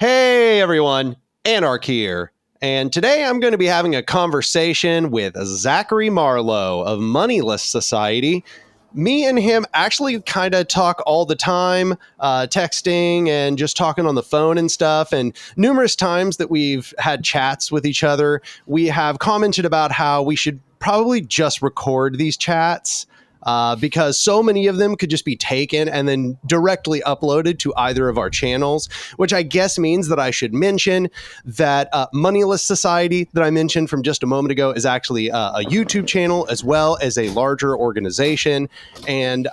Hey everyone, Anarch here. And today I'm going to be having a conversation with Zachary Marlow of Moneyless Society. Me and him actually kind of talk all the time, texting and just talking on the phone and stuff. And numerous times that we've had chats with each other, we have commented about how we should probably just record these chats. Because so many of them could just be taken and then directly uploaded to either of our channels, which I guess means that I should mention that Moneyless Society that I mentioned from just a moment ago is actually a YouTube channel as well as a larger organization. And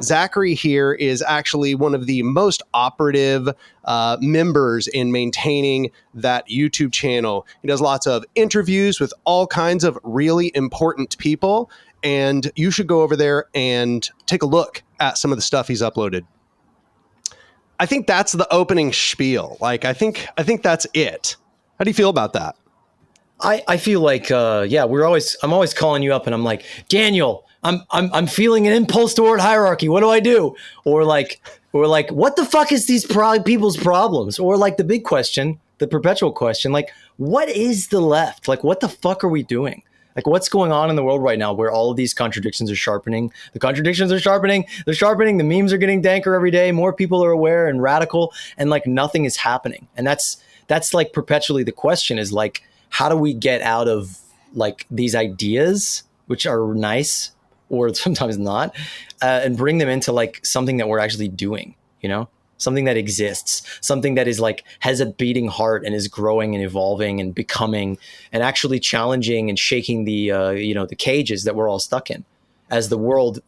Zachary here is actually one of the most operative members in maintaining that YouTube channel. He does lots of interviews with all kinds of really important people. And you should go over there and take a look at some of the stuff he's uploaded. I think that's the opening spiel. I think that's it. How do you feel about that? I feel like I'm always calling you up and I'm like, Daniel, I'm feeling an impulse toward hierarchy. What do I do? Or like what the fuck is these people's problems? Or like the big question, the perpetual question, like what is the left? Like what the fuck are we doing? Like what's going on in the world right now where all of these contradictions are sharpening? The contradictions are sharpening. They're sharpening. The memes are getting danker every day. More people are aware and radical, and like nothing is happening. And that's like perpetually the question is like, how do we get out of like these ideas, which are nice or sometimes not, and bring them into like something that we're actually doing, you know? Something that exists, something that is like has a beating heart and is growing and evolving and becoming and actually challenging and shaking the the cages that we're all stuck in as the world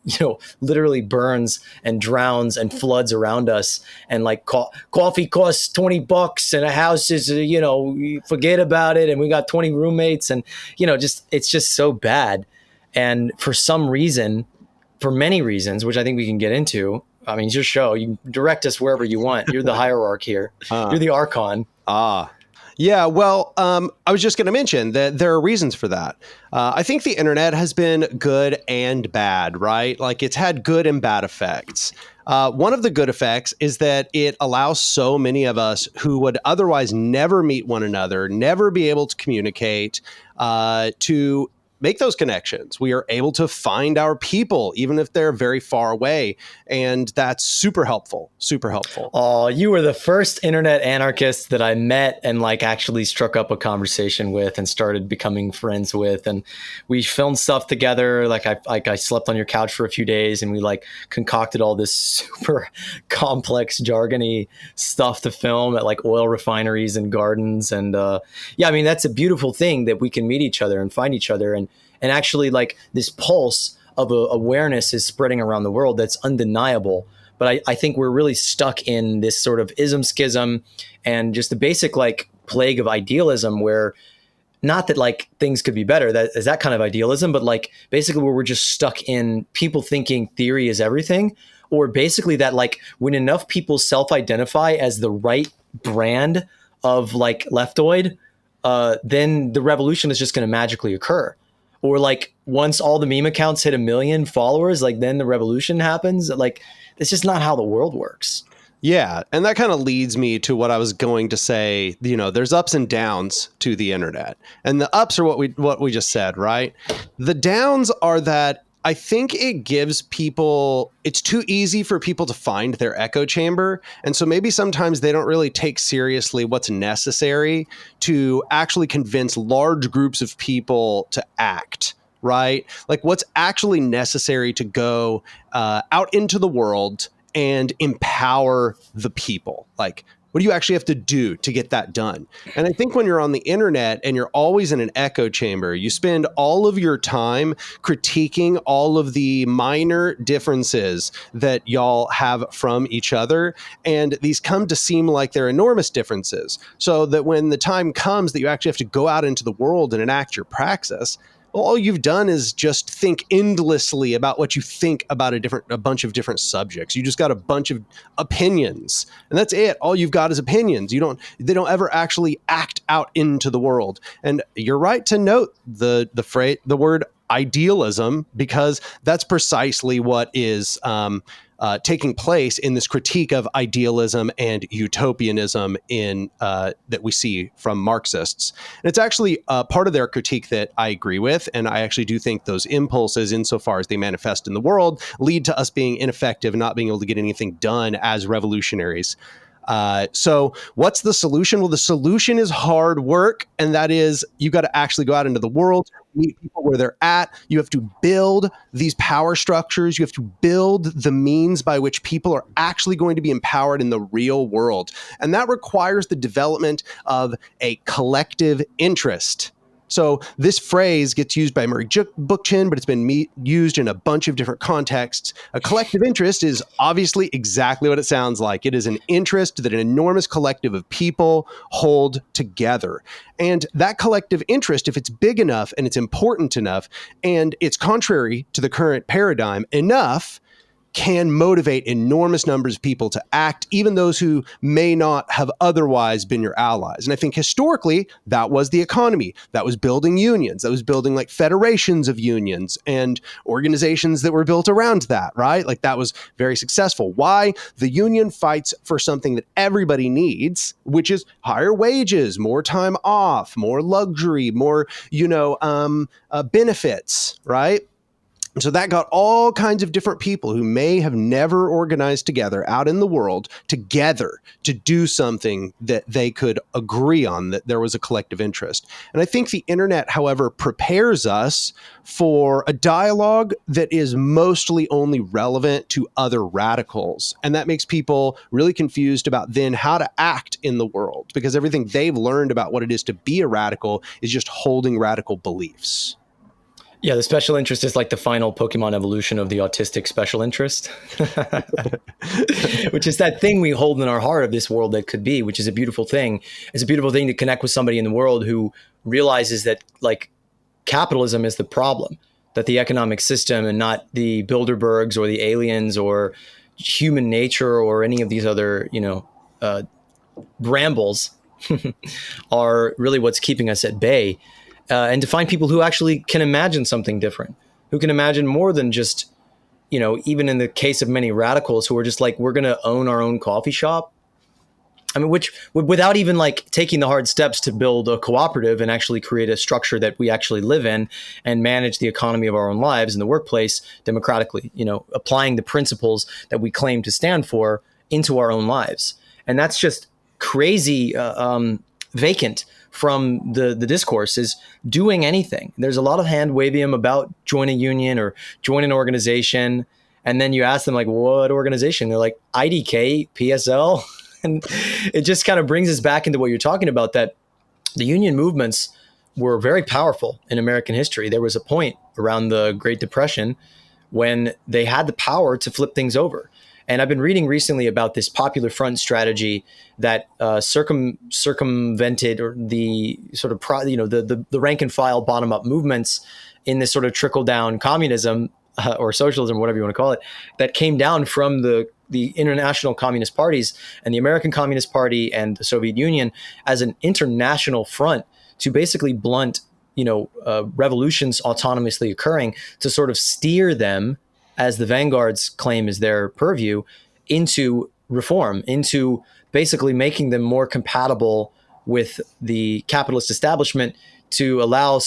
literally burns and drowns and floods around us, and like coffee costs $20 and a house is forget about it, and we got 20 roommates, and it's just so bad. And for some reason, for many reasons, which I think we can get into. I mean, it's your show. You can direct us wherever you want. You're the hierarch here. You're the archon. Yeah, well, I was just going to mention that there are reasons for that. I think the internet has been good and bad, right? Like it's had good and bad effects. One of the good effects is that it allows so many of us who would otherwise never meet one another, never be able to communicate, to make those connections. We are able to find our people, even if they're very far away. And that's super helpful, super helpful. Oh, you were the first internet anarchist that I met and like actually struck up a conversation with and started becoming friends with. And we filmed stuff together. I slept on your couch for a few days and we like concocted all this super complex jargony stuff to film at like oil refineries and gardens. And I mean, that's a beautiful thing that we can meet each other and find each other. And actually like this pulse of awareness is spreading around the world that's undeniable. But I think we're really stuck in this sort of ism schism and just the basic like plague of idealism where not that like things could be better, that is that kind of idealism, but like basically where we're just stuck in people thinking theory is everything, or basically that like when enough people self-identify as the right brand of like leftoid, then the revolution is just going to magically occur. Or like once all the meme accounts hit 1 million followers, like then the revolution happens. Like it's just not how the world works. Yeah. And that kind of leads me to what I was going to say. There's ups and downs to the internet, and the ups are what we just said, right? The downs are that I think it gives people, it's too easy for people to find their echo chamber. And so maybe sometimes they don't really take seriously what's necessary to actually convince large groups of people to act, right? Like what's actually necessary to go out into the world and empower the people. Like, what do you actually have to do to get that done? And I think when you're on the internet and you're always in an echo chamber, you spend all of your time critiquing all of the minor differences that y'all have from each other. And these come to seem like they're enormous differences. So that when the time comes that you actually have to go out into the world and enact your praxis, well, all you've done is just think endlessly about what you think about a bunch of different subjects. You just got a bunch of opinions, and that's it. All you've got is opinions. They don't ever actually act out into the world. And you're right to note the word idealism, because that's precisely what is taking place in this critique of idealism and utopianism that we see from Marxists. And it's actually part of their critique that I agree with, and I actually do think those impulses, insofar as they manifest in the world, lead to us being ineffective and not being able to get anything done as revolutionaries. So what's the solution? Well, the solution is hard work. And that is, you got to actually go out into the world, meet people where they're at. You have to build these power structures. You have to build the means by which people are actually going to be empowered in the real world. And that requires the development of a collective interest. So this phrase gets used by Murray Bookchin, but it's been used in a bunch of different contexts. A collective interest is obviously exactly what it sounds like. It is an interest that an enormous collective of people hold together. And that collective interest, if it's big enough and it's important enough, and it's contrary to the current paradigm enough, can motivate enormous numbers of people to act, even those who may not have otherwise been your allies. And I think historically, that was the economy. That was building unions. That was building like federations of unions and organizations that were built around that, right? Like that was very successful. Why? The union fights for something that everybody needs, which is higher wages, more time off, more luxury, more, benefits, right? So that got all kinds of different people who may have never organized together out in the world together to do something that they could agree on, that there was a collective interest. And I think the internet, however, prepares us for a dialogue that is mostly only relevant to other radicals. And that makes people really confused about then how to act in the world, because everything they've learned about what it is to be a radical is just holding radical beliefs. Yeah, the special interest is like the final Pokemon evolution of the autistic special interest, which is that thing we hold in our heart of this world that could be, which is a beautiful thing. It's a beautiful thing to connect with somebody in the world who realizes that like capitalism is the problem, that the economic system and not the Bilderbergs or the aliens or human nature or any of these other, brambles are really what's keeping us at bay. And to find people who actually can imagine something different, who can imagine more than just, even in the case of many radicals who are just like, we're going to own our own coffee shop. I mean, which without even like taking the hard steps to build a cooperative and actually create a structure that we actually live in and manage the economy of our own lives in the workplace democratically, applying the principles that we claim to stand for into our own lives. And that's just crazy vacant from the discourse is doing anything. There's a lot of hand waving about join a union or join an organization. And then you ask them like, what organization? They're like IDK, PSL. And it just kind of brings us back into what you're talking about, that the union movements were very powerful in American history. There was a point around the Great Depression when they had the power to flip things over. And I've been reading recently about this Popular Front strategy that circumvented or the sort of the rank and file bottom up movements in this sort of trickle down communism or socialism, whatever you want to call it, that came down from the international communist parties and the American Communist Party and the Soviet Union as an international front to basically blunt revolutions autonomously occurring, to sort of steer them, as the vanguards claim is their purview, into reform, into basically making them more compatible with the capitalist establishment, to allow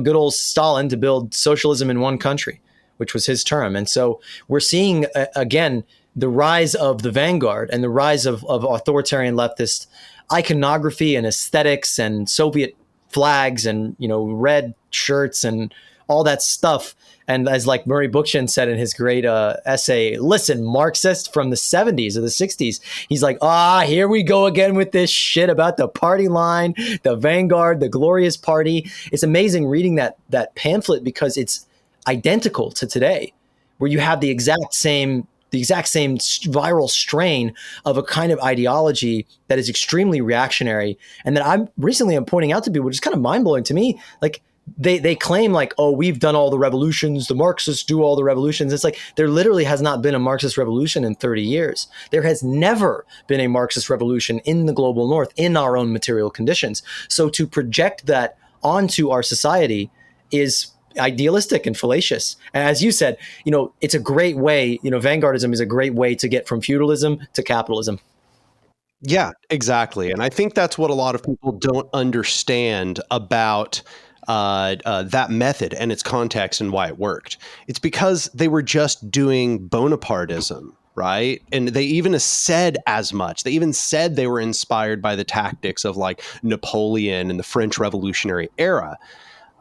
good old Stalin to build socialism in one country, which was his term. And so we're seeing, again, the rise of the vanguard and the rise of authoritarian leftist iconography and aesthetics and Soviet flags and, red shirts and all that stuff. And as like Murray Bookchin said in his great essay, listen, Marxist from the 70s or the 60s, he's like, here we go again with this shit about the party line, the vanguard, the glorious party. It's amazing reading that pamphlet because it's identical to today, where you have the exact same viral strain of a kind of ideology that is extremely reactionary. And that I'm pointing out to people, which is kind of mind blowing to me. Like, they claim like, oh, we've done all the revolutions. The Marxists do all the revolutions. It's like there literally has not been a Marxist revolution in 30 years. There has never been a Marxist revolution in the global north in our own material conditions. So to project that onto our society is idealistic and fallacious. And as you said, it's a great way, vanguardism is a great way to get from feudalism to capitalism. Yeah, exactly. And I think that's what a lot of people don't understand about that method and its context and why it worked. It's because they were just doing Bonapartism, right? And they even said as much. They even said they were inspired by the tactics of like Napoleon and the French Revolutionary era.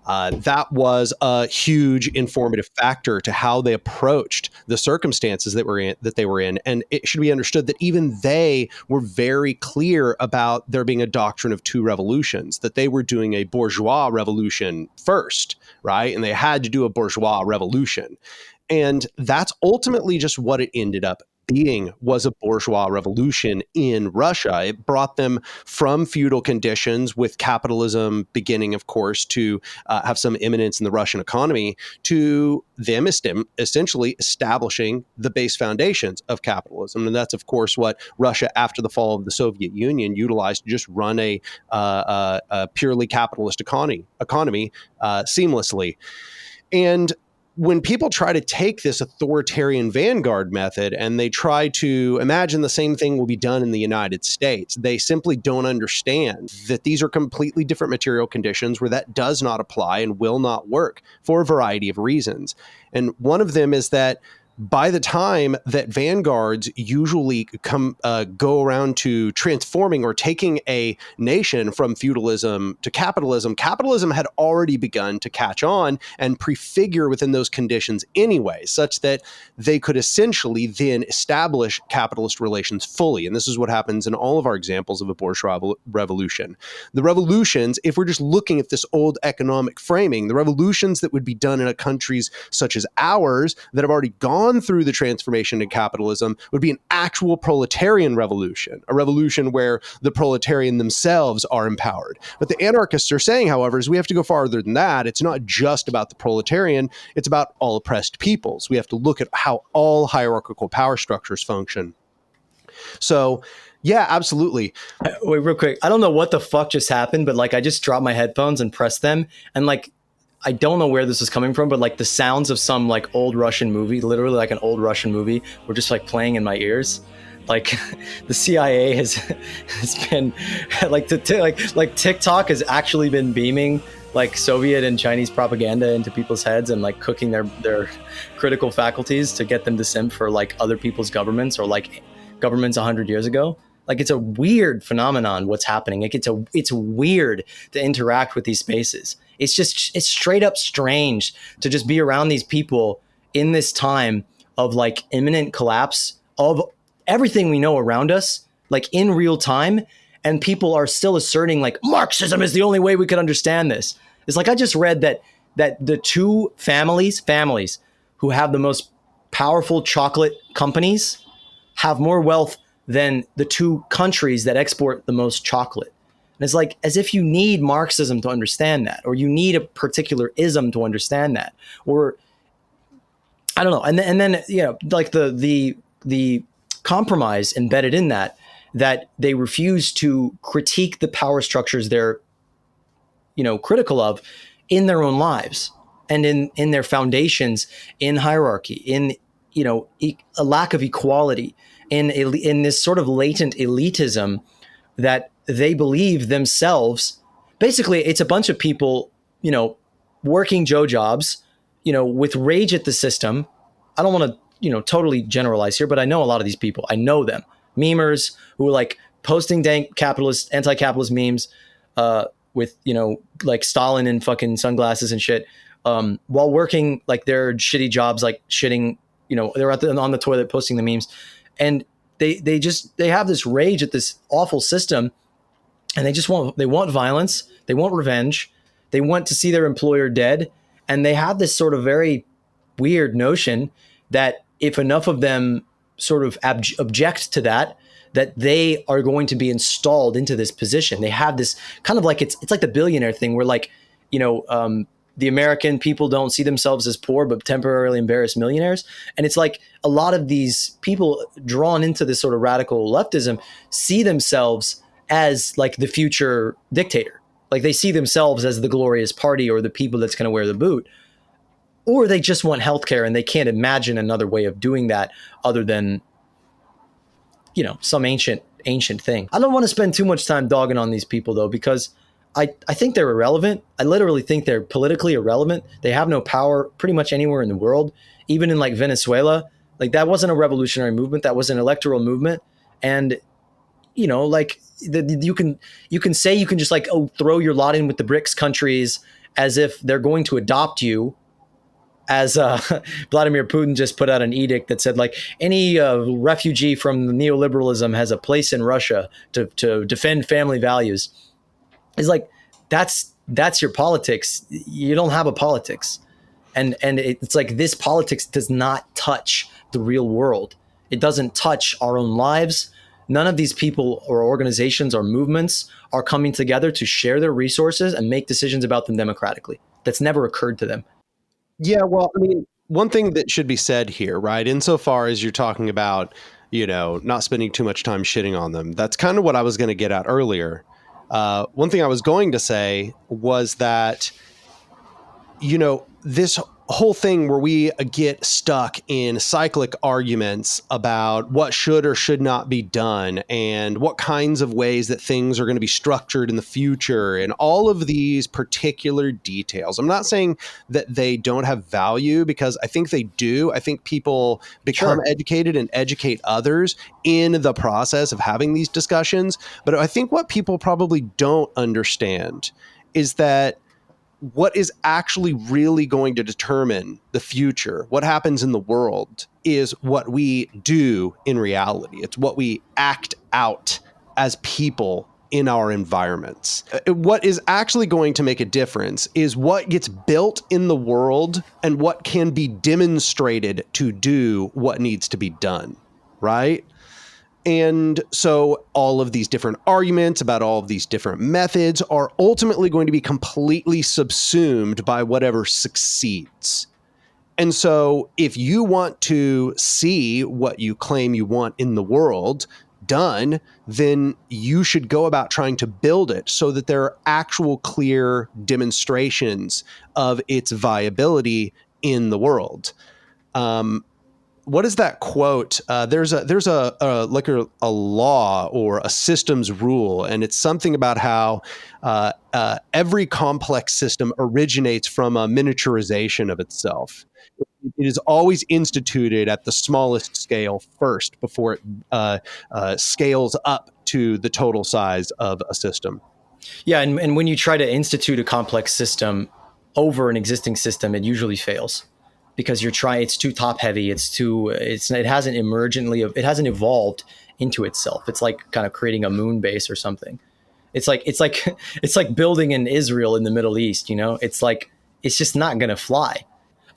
That was a huge informative factor to how they approached the circumstances that they were in. And it should be understood that even they were very clear about there being a doctrine of two revolutions, that they were doing a bourgeois revolution first, right? And they had to do a bourgeois revolution. And that's ultimately just what it ended up being, was a bourgeois revolution in Russia. It brought them from feudal conditions, with capitalism beginning, of course, to have some imminence in the Russian economy, to them essentially establishing the base foundations of capitalism. And that's, of course, what Russia, after the fall of the Soviet Union, utilized to just run a purely capitalist economy seamlessly. And when people try to take this authoritarian vanguard method and they try to imagine the same thing will be done in the United States, they simply don't understand that these are completely different material conditions where that does not apply and will not work for a variety of reasons. And one of them is that by the time that vanguards usually go around to transforming or taking a nation from feudalism to capitalism, capitalism had already begun to catch on and prefigure within those conditions anyway, such that they could essentially then establish capitalist relations fully. And this is what happens in all of our examples of a bourgeois revolution. The revolutions, if we're just looking at this old economic framing, the revolutions that would be done in countries such as ours that have already gone through the transformation to capitalism would be an actual proletarian revolution, a revolution where the proletarian themselves are empowered. But the anarchists are saying, however, is we have to go farther than that. It's not just about the proletarian, it's about all oppressed peoples. We have to look at how all hierarchical power structures function. So, yeah, absolutely. Wait, real quick. I don't know what the fuck just happened, but like I just dropped my headphones and pressed them, and like I don't know where this is coming from, but like the sounds of some like old Russian movie, literally like an old Russian movie, were just like playing in my ears. Like the CIA has been like like TikTok has actually been beaming like Soviet and Chinese propaganda into people's heads and like cooking their critical faculties to get them to simp for like other people's governments or like governments 100 years ago. Like it's a weird phenomenon what's happening. Like it's weird to interact with these spaces. It's straight up strange to just be around these people in this time of like imminent collapse of everything we know around us, like in real time. And people are still asserting like Marxism is the only way we could understand this. It's like I just read that the two families who have the most powerful chocolate companies have more wealth than the two countries that export the most chocolate. And it's like as if you need Marxism to understand that, or you need a particular ism to understand that, or I don't know. And then like the compromise embedded in that they refuse to critique the power structures they're critical of in their own lives and in their foundations, in hierarchy, in a lack of equality, in this sort of latent elitism that they believe themselves. Basically, it's a bunch of people, working Joe jobs, with rage at the system. I don't want to, totally generalize here, but I know a lot of these people. I know them. Memers who are like posting dank capitalist, anti-capitalist memes with, like Stalin in fucking sunglasses and shit, while working like their shitty jobs, like shitting, they're on the toilet posting the memes. And they have this rage at this awful system, and they want violence, they want revenge, they want to see their employer dead, and they have this sort of very weird notion that if enough of them sort of object to that they are going to be installed into this position. They have this kind of like it's like the billionaire thing where like the American people don't see themselves as poor, but temporarily embarrassed millionaires. And it's like a lot of these people drawn into this sort of radical leftism see themselves as like the future dictator. Like they see themselves as the glorious party or the people that's going to wear the boot. or they just want healthcare and they can't imagine another way of doing that other than, some ancient thing. I don't want to spend too much time dogging on these people though, because I think they're irrelevant. I literally think they're politically irrelevant. They have no power pretty much anywhere in the world, even in like Venezuela. Like that wasn't a revolutionary movement. That was an electoral movement. And, you can say you can just like, throw your lot in with the BRICS countries as if they're going to adopt you, as Vladimir Putin just put out an edict that said like any refugee from neoliberalism has a place in Russia to defend family values. It's like, that's your politics. You don't have a politics. And it's like, this politics does not touch the real world. It doesn't touch our own lives. None of these people or organizations or movements are coming together to share their resources and make decisions about them democratically. That's never occurred to them. Yeah, well, I mean, one thing that should be said here, right? Insofar as you're talking about, not spending too much time shitting on them, that's kind of what I was going to get at earlier. One thing I was going to say was that, this whole thing where we get stuck in cyclic arguments about what should or should not be done and what kinds of ways that things are going to be structured in the future and all of these particular details. I'm not saying that they don't have value, because I think they do. I think people become educated and educate others in the process of having these discussions. But I think what people probably don't understand is that what is actually really going to determine the future, what happens in the world, is what we do in reality. It's what we act out as people in our environments. What is actually going to make a difference is what gets built in the world and what can be demonstrated to do what needs to be done, right? And so all of these different arguments about all of these different methods are ultimately going to be completely subsumed by whatever succeeds. And so if you want to see what you claim you want in the world done, then you should go about trying to build it so that there are actual clear demonstrations of its viability in the world. What is that quote? There's a law or a systems rule, and it's something about how every complex system originates from a miniaturization of itself. It is always instituted at the smallest scale first before it scales up to the total size of a system. Yeah, and when you try to institute a complex system over an existing system, it usually fails. Because it's too top heavy. It hasn't evolved into itself. It's like kind of creating a moon base or something. It's like building in Israel in the Middle East. It's just not going to fly.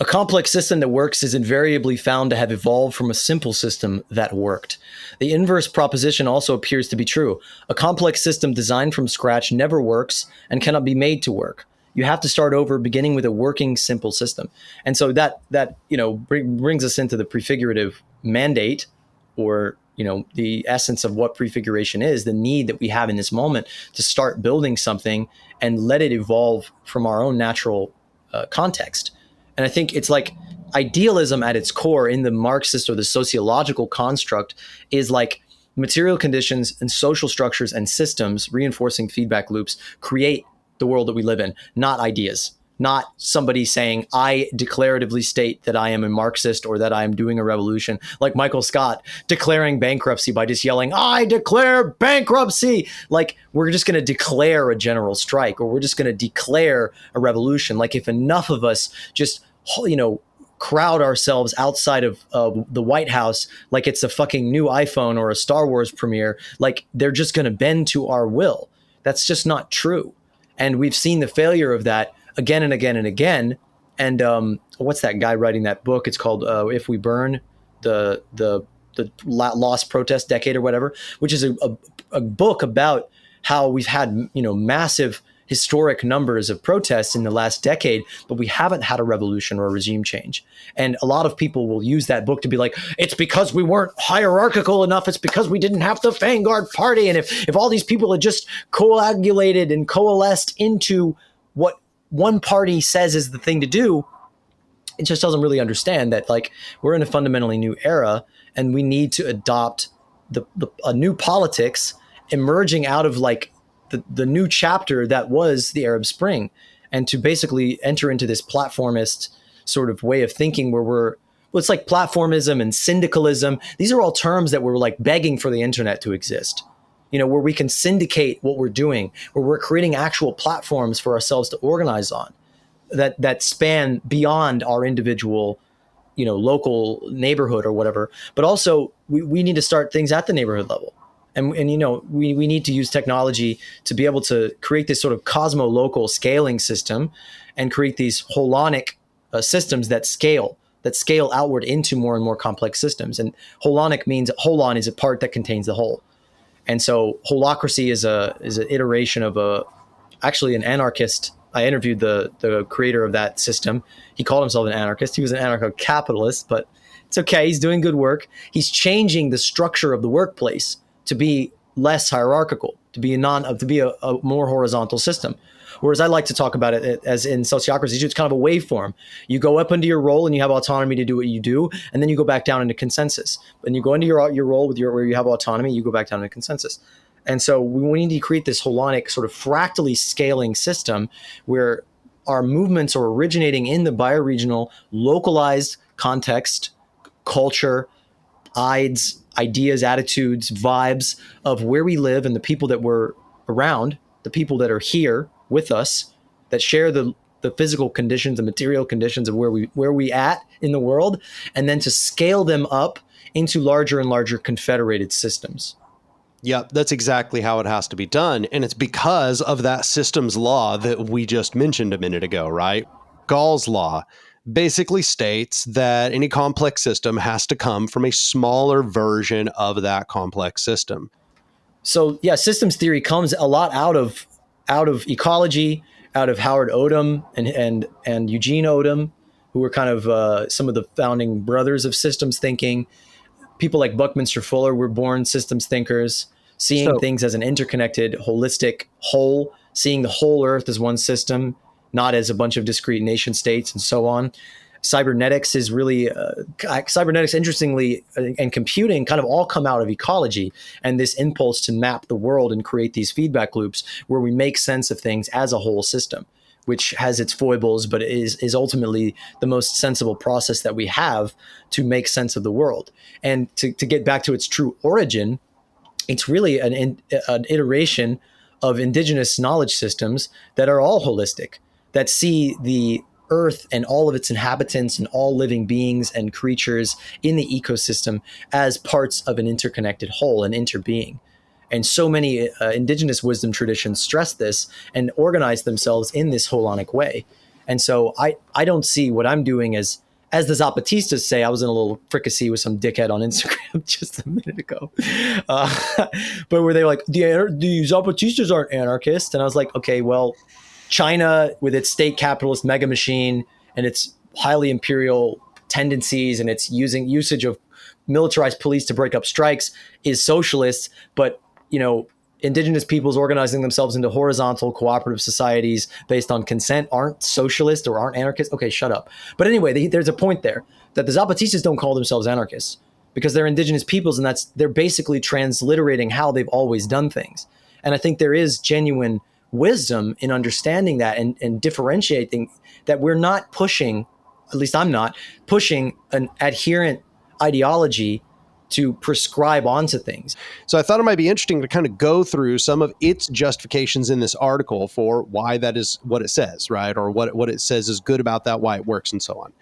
A complex system that works is invariably found to have evolved from a simple system that worked. The inverse proposition also appears to be true. A complex system designed from scratch never works and cannot be made to work. You have to start over, beginning with a working, simple system. And so that brings us into the prefigurative mandate, or the essence of what prefiguration is, the need that we have in this moment to start building something and let it evolve from our own natural context. And I think it's like idealism at its core in the Marxist or the sociological construct is like material conditions and social structures and systems, reinforcing feedback loops, create the world that we live in, not ideas, not somebody saying, I declaratively state that I am a Marxist or that I am doing a revolution, like Michael Scott declaring bankruptcy by just yelling, I declare bankruptcy. Like, we're just going to declare a general strike, or we're just going to declare a revolution. Like, if enough of us just, crowd ourselves outside of the White House, like it's a fucking new iPhone or a Star Wars premiere, like they're just going to bend to our will. That's just not true. And we've seen the failure of that again and again and again. And what's that guy writing that book? It's called If We Burn, the Lost Protest Decade or whatever, which is a book about how we've had, massive historic numbers of protests in the last decade, but we haven't had a revolution or a regime change. And a lot of people will use that book to be like, it's because we weren't hierarchical enough. It's because we didn't have the vanguard party. And if all these people had just coagulated and coalesced into what one party says is the thing to do, it just doesn't really understand that like we're in a fundamentally new era and we need to adopt a new politics emerging out of like the new chapter that was the Arab Spring, and to basically enter into this platformist sort of way of thinking where well, it's like platformism and syndicalism. These are all terms that we're like begging for the internet to exist, where we can syndicate what we're doing, where we're creating actual platforms for ourselves to organize on that span beyond our individual, local neighborhood or whatever. But also we need to start things at the neighborhood level. And we need to use technology to be able to create this sort of cosmo-local scaling system and create these holonic systems that scale outward into more and more complex systems. And holonic means holon is a part that contains the whole. And so holacracy is an iteration of actually an anarchist. I interviewed the creator of that system. He called himself an anarchist. He was an anarcho-capitalist, but it's okay. He's doing good work. He's changing the structure of the workplace to be less hierarchical, to be a more horizontal system. Whereas I like to talk about it as in sociocracy, it's kind of a waveform. You go up into your role and you have autonomy to do what you do, and then you go back down into consensus. When you go into your role where you have autonomy, you go back down into consensus. And so we need to create this holonic sort of fractally scaling system where our movements are originating in the bioregional, localized context, culture, ideas, attitudes, vibes of where we live and the people that we're around, the people that are here with us, that share the physical conditions, the material conditions of where we at in the world, and then to scale them up into larger and larger confederated systems. Yep, that's exactly how it has to be done. And it's because of that systems law that we just mentioned a minute ago, right? Gall's law basically states that any complex system has to come from a smaller version of that complex system. So yeah, systems theory comes a lot out of ecology, out of Howard Odum and Eugene Odum, who were kind of some of the founding brothers of systems thinking. People like Buckminster Fuller were born systems thinkers, seeing things as an interconnected, holistic whole, seeing the whole Earth as one system, not as a bunch of discrete nation states and so on. Cybernetics is really, interestingly, and computing kind of all come out of ecology and this impulse to map the world and create these feedback loops where we make sense of things as a whole system, which has its foibles, but is ultimately the most sensible process that we have to make sense of the world. And to get back to its true origin, it's really an iteration of indigenous knowledge systems that are all holistic, that see the Earth and all of its inhabitants and all living beings and creatures in the ecosystem as parts of an interconnected whole, an interbeing. And so many indigenous wisdom traditions stress this and organize themselves in this holonic way. And so I don't see what I'm doing as the Zapatistas say. I was in a little fricassee with some dickhead on Instagram just a minute ago. But where they were like, the Zapatistas aren't anarchists. And I was like, okay, well, China with its state capitalist mega machine and its highly imperial tendencies and its usage of militarized police to break up strikes is socialist, but indigenous peoples organizing themselves into horizontal cooperative societies based on consent aren't socialist or aren't anarchist. Okay, shut up. But anyway, there's a point there that the Zapatistas don't call themselves anarchists because they're indigenous peoples, and they're basically transliterating how they've always done things. And I think there is genuine wisdom in understanding that and differentiating that we're not pushing, at least I'm not, pushing an adherent ideology to prescribe onto things. So I thought it might be interesting to kind of go through some of its justifications in this article for why that is what it says, right? Or what it says is good about that, why it works, and so on.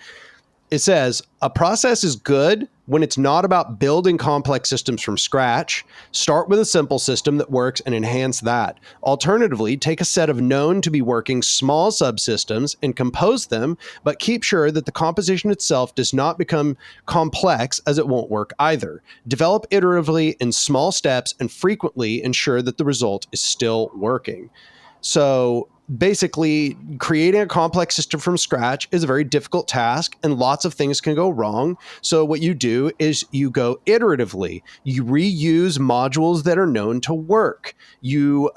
It says, a process is good when it's not about building complex systems from scratch. Start with a simple system that works and enhance that. Alternatively, take a set of known to be working small subsystems and compose them, but keep sure that the composition itself does not become complex, as it won't work either. Develop iteratively in small steps and frequently ensure that the result is still working. So basically creating a complex system from scratch is a very difficult task, and lots of things can go wrong. So what you do is you go iteratively. You reuse modules that are known to work. You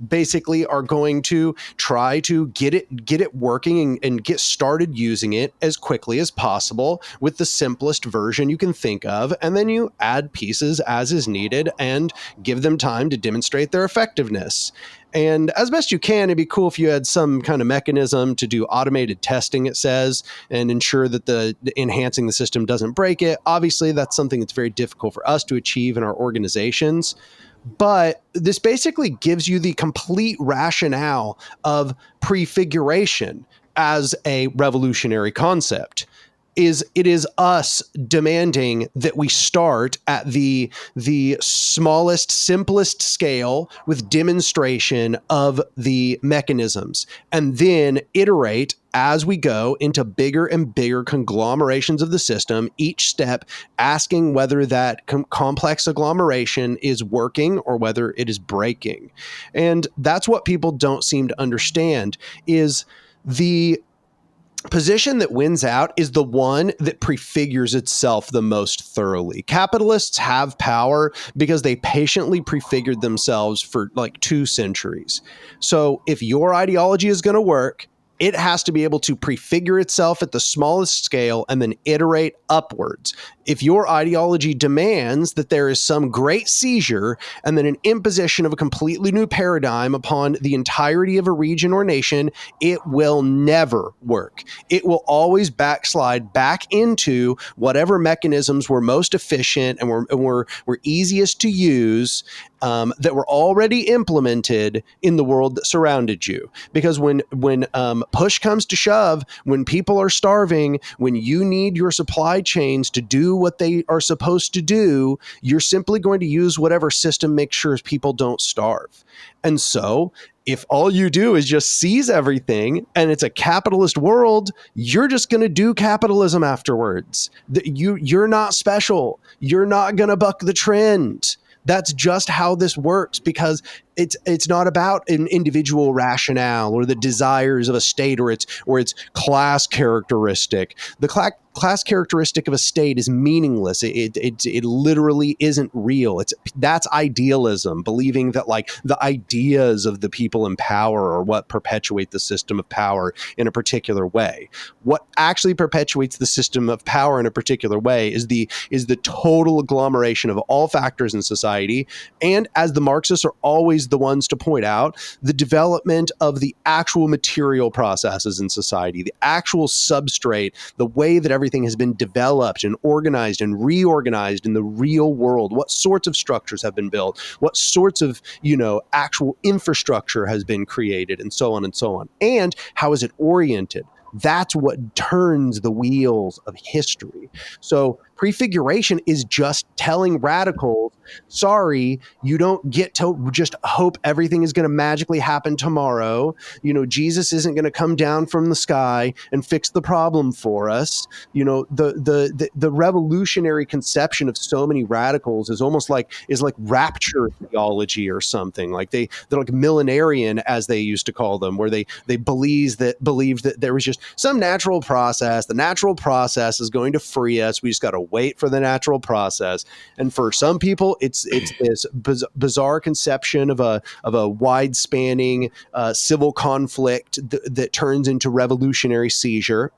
basically are going to try to get it working and get started using it as quickly as possible with the simplest version you can think of, and then you add pieces as is needed and give them time to demonstrate their effectiveness. And as best you can, it'd be cool if you had some kind of mechanism to do automated testing, it says, and ensure that the enhancing the system doesn't break it. Obviously, that's something that's very difficult for us to achieve in our organizations. But this basically gives you the complete rationale of prefiguration as a revolutionary concept. It is us demanding that we start at the smallest, simplest scale with demonstration of the mechanisms, and then iterate as we go into bigger and bigger conglomerations of the system, each step asking whether that complex agglomeration is working or whether it is breaking. And that's what people don't seem to understand is the position that wins out is the one that prefigures itself the most thoroughly. Capitalists have power because they patiently prefigured themselves for like 2 centuries. So if your ideology is going to work, it has to be able to prefigure itself at the smallest scale and then iterate upwards. If your ideology demands that there is some great seizure and then an imposition of a completely new paradigm upon the entirety of a region or nation, it will never work. It will always backslide back into whatever mechanisms were most efficient and were easiest to use, that were already implemented in the world that surrounded you. Because when push comes to shove, when people are starving, when you need your supply chains to do what they are supposed to do, you're simply going to use whatever system makes sure people don't starve. And so if all you do is just seize everything and it's a capitalist world, you're just going to do capitalism afterwards. You're not special. You're not going to buck the trend. That's just how this works, because it's not about an individual rationale or the desires of a state or its class characteristic. The class characteristic of a state is meaningless. It literally isn't real. That's idealism, believing that like the ideas of the people in power are what perpetuate the system of power in a particular way. What actually perpetuates the system of power in a particular way is the total agglomeration of all factors in society. And as the Marxists are always the ones to point out, the development of the actual material processes in society, the actual substrate, the way that everything has been developed and organized and reorganized in the real world, what sorts of structures have been built, what sorts of, actual infrastructure has been created, and so on and so on. And how is it oriented? That's what turns the wheels of history. So prefiguration is just telling radicals, sorry, you don't get to just hope everything is going to magically happen tomorrow. Jesus isn't going to come down from the sky and fix the problem for us. The revolutionary conception of so many radicals is almost like rapture theology or something. Like they're like millenarian, as they used to call them, where they believed that there was just some natural process. The natural process is going to free us. We just got to wait for the natural process. And for some people, it's this bizarre conception of a wide-spanning civil conflict that turns into revolutionary seizure.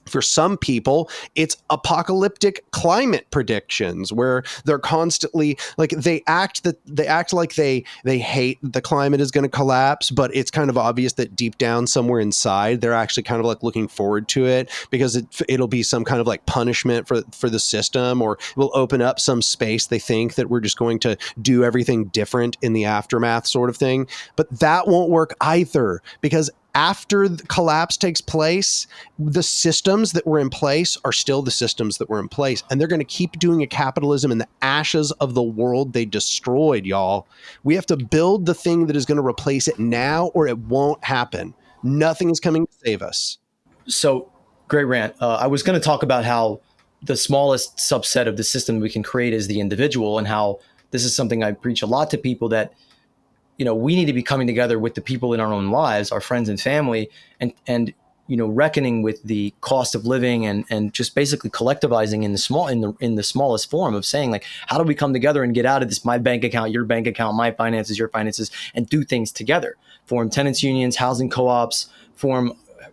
For some people, it's apocalyptic climate predictions where they're constantly like they act like they hate that the climate is going to collapse, but it's kind of obvious that deep down somewhere inside they're actually kind of like looking forward to it because it'll be some kind of like punishment for the system, or it will open up some space they think that we're just going to do everything different in the aftermath sort of thing. But that won't work either, because after the collapse takes place, the systems that were in place are still the systems that were in place. And they're going to keep doing a capitalism in the ashes of the world they destroyed, y'all. We have to build the thing that is going to replace it now, or it won't happen. Nothing is coming to save us. So, great rant. I was going to talk about how the smallest subset of the system we can create is the individual, and how this is something I preach a lot to people, that we need to be coming together with the people in our own lives, our friends and family, and reckoning with the cost of living and just basically collectivizing in the smallest form of saying, like, how do we come together and get out of this, my bank account, your bank account, my finances, your finances, and do things together, form tenants unions, housing co-ops, form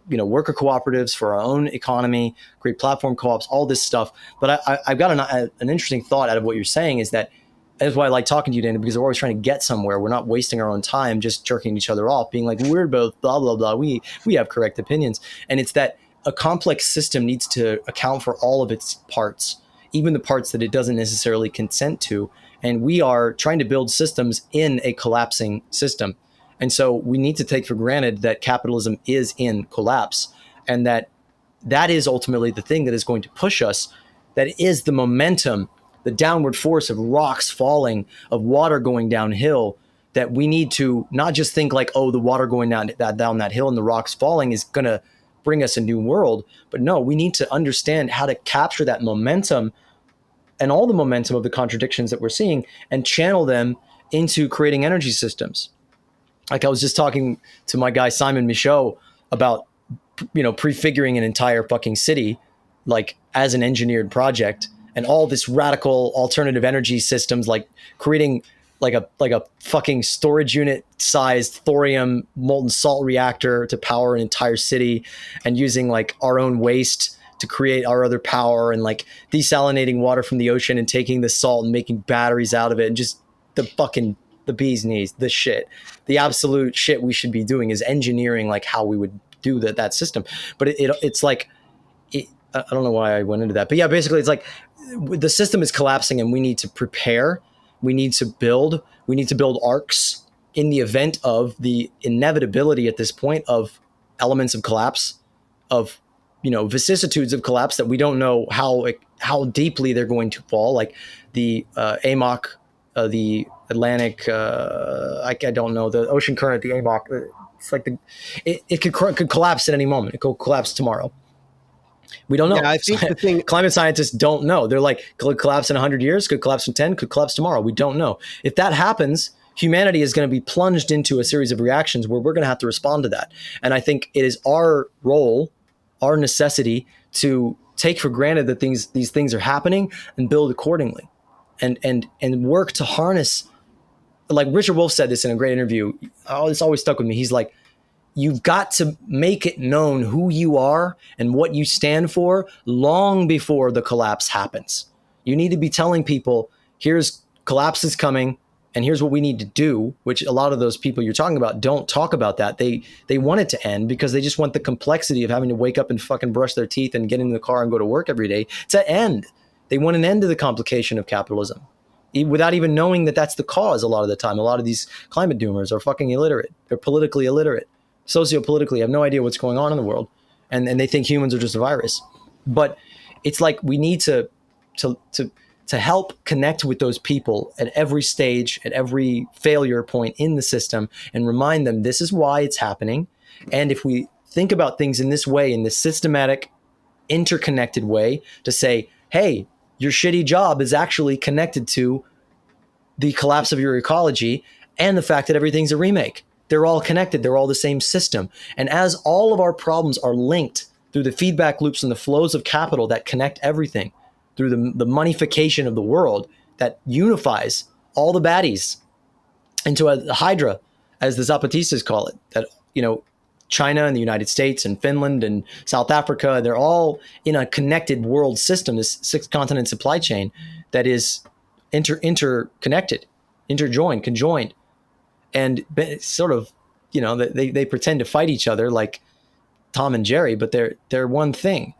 worker cooperatives for our own economy, create platform co-ops, all this stuff. But I've got an interesting thought out of what you're saying, is that that's why I like talking to you, Dana, because we're always trying to get somewhere. We're not wasting our own time just jerking each other off, being like, we're both blah, blah, blah. We have correct opinions. And it's that a complex system needs to account for all of its parts, even the parts that it doesn't necessarily consent to. And we are trying to build systems in a collapsing system. And so we need to take for granted that capitalism is in collapse, and that is ultimately the thing that is going to push us. That is the momentum, the downward force of rocks falling, of water going downhill, that we need to not just think like, oh, the water going down that hill and the rocks falling is going to bring us a new world. But no, we need to understand how to capture that momentum and all the momentum of the contradictions that we're seeing and channel them into creating energy systems. Like I was just talking to my guy, Simon Michaud, about, prefiguring an entire fucking city, like as an engineered project, and all this radical alternative energy systems, like creating like a fucking storage unit sized thorium molten salt reactor to power an entire city, and using like our own waste to create our other power, and like desalinating water from the ocean and taking the salt and making batteries out of it, and just the bee's knees, the shit, the absolute shit we should be doing is engineering like how we would do that system. But it's like, I don't know why I went into that, but yeah, basically it's like the system is collapsing and we need to prepare. We need to build arcs in the event of the inevitability at this point of elements of collapse, of, vicissitudes of collapse that we don't know how deeply they're going to fall. Like the AMOC, the Atlantic, I don't know, the ocean current, the AMOC, it's like it could collapse at any moment. It could collapse tomorrow. We don't know. Yeah, I think the thing, climate scientists don't know. They're like, could collapse in 100 years, could collapse in 10, could collapse tomorrow. We don't know. If that happens, humanity is going to be plunged into a series of reactions where we're going to have to respond to that. And I think it is our role, our necessity, to take for granted that these things are happening and build accordingly, and work to harness. Like Richard Wolff said this in a great interview. Oh, it's always stuck with me. He's like, you've got to make it known who you are and what you stand for long before the collapse happens. You need to be telling people, here's collapse is coming and here's what we need to do, which a lot of those people you're talking about don't talk about that. They want it to end because they just want the complexity of having to wake up and fucking brush their teeth and get in the car and go to work every day to end. They want an end to the complication of capitalism, without even knowing that that's the cause. A lot of the time, a lot of these climate doomers are fucking illiterate. They're politically illiterate, sociopolitically, have no idea what's going on in the world. And they think humans are just a virus. But it's like we need to help connect with those people at every stage, at every failure point in the system, and remind them this is why it's happening. And if we think about things in this way, in this systematic, interconnected way, to say, hey, your shitty job is actually connected to the collapse of your ecology and the fact that everything's a remake. They're all connected. They're all the same system. And as all of our problems are linked through the feedback loops and the flows of capital that connect everything, through the moneyfication of the world that unifies all the baddies into a hydra, as the Zapatistas call it, that, China and the United States and Finland and South Africa, they're all in a connected world system, this 6-continent supply chain that is interconnected, interjoined, conjoined. And sort of, they pretend to fight each other like Tom and Jerry, but they're one thing.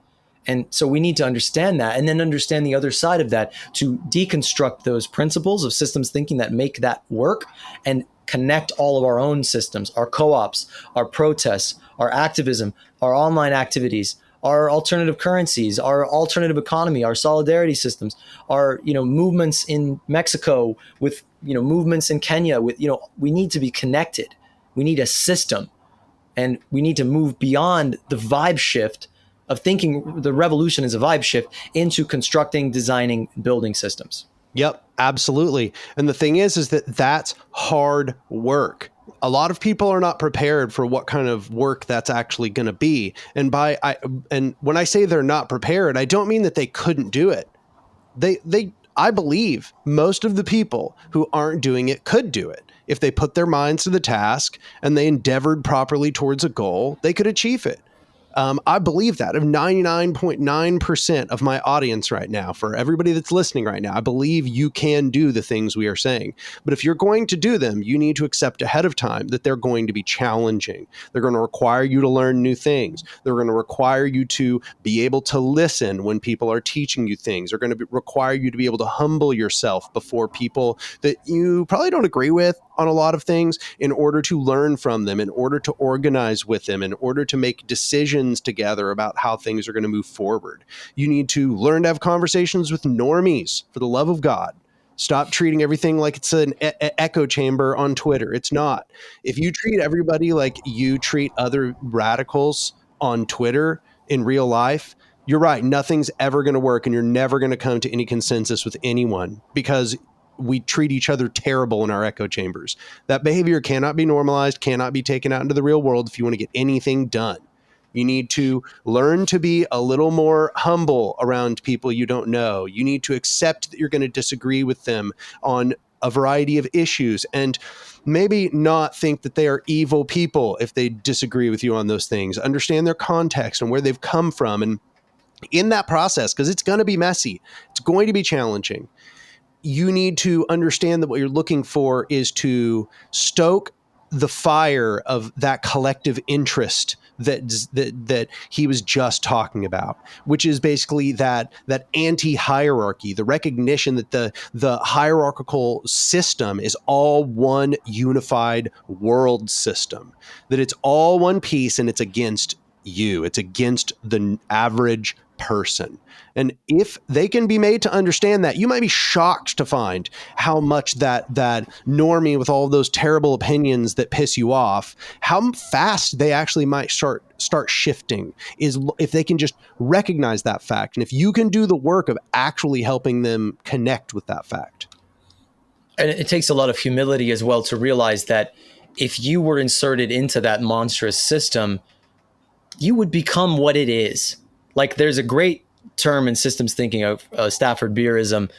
And so we need to understand that, and then understand the other side of that, to deconstruct those principles of systems thinking that make that work, and connect all of our own systems, our co-ops, our protests, our activism, our online activities, our alternative currencies, our alternative economy, our solidarity systems, our movements in Mexico with movements in Kenya with we need to be connected. We need a system, and we need to move beyond the vibe shift of thinking the revolution is a vibe shift into constructing, designing, building systems. Yep, absolutely. And the thing is that that's hard work. A lot of people are not prepared for what kind of work that's actually going to be. And when I say they're not prepared, I don't mean that they couldn't do it. I believe most of the people who aren't doing it could do it. If they put their minds to the task and they endeavored properly towards a goal, they could achieve it. I believe that of 99.9% of my audience right now, for everybody that's listening right now, I believe you can do the things we are saying. But if you're going to do them, you need to accept ahead of time that they're going to be challenging. They're going to require you to learn new things. They're going to require you to be able to listen when people are teaching you things. They're going to require you to be able to humble yourself before people that you probably don't agree with on a lot of things, in order to learn from them, in order to organize with them, in order to make decisions together about how things are going to move forward. You need to learn to have conversations with normies, for the love of God. Stop treating everything like it's an echo chamber on Twitter. It's not. If you treat everybody like you treat other radicals on Twitter in real life, you're right. Nothing's ever going to work, and you're never going to come to any consensus with anyone, because we treat each other terrible in our echo chambers. That behavior cannot be normalized, cannot be taken out into the real world if you want to get anything done. You need to learn to be a little more humble around people you don't know. You need to accept that you're going to disagree with them on a variety of issues, and maybe not think that they are evil people if they disagree with you on those things. Understand their context and where they've come from. And in that process, because it's going to be messy, it's going to be challenging, you need to understand that what you're looking for is to stoke the fire of that collective interest that he was just talking about, which is basically that anti-hierarchy, the recognition that the hierarchical system is all one unified world system, that it's all one piece, and it's against you. It's against the average person. And if they can be made to understand that, you might be shocked to find how much that normie with all those terrible opinions that piss you off, how fast they actually might start shifting, is if they can just recognize that fact. And if you can do the work of actually helping them connect with that fact. And it takes a lot of humility as well to realize that if you were inserted into that monstrous system, you would become what it is. Like, there's a great term in systems thinking of Stafford Beerism.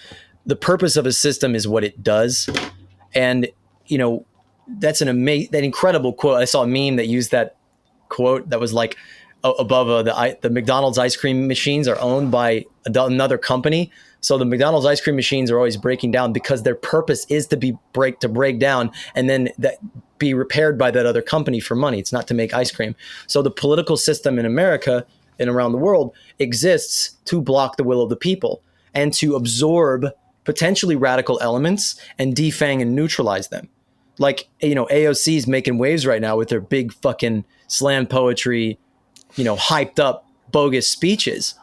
The purpose of a system is what it does. And, you know, that's that incredible quote. I saw a meme that used that quote that was like above the McDonald's ice cream machines are owned by another company. So the McDonald's ice cream machines are always breaking down because their purpose is to break down and then be repaired by that other company for money. It's not to make ice cream. So the political system in America and around the world exists to block the will of the people and to absorb potentially radical elements and defang and neutralize them. Like, you know, AOC's making waves right now with their big fucking slam poetry, you know, hyped up bogus speeches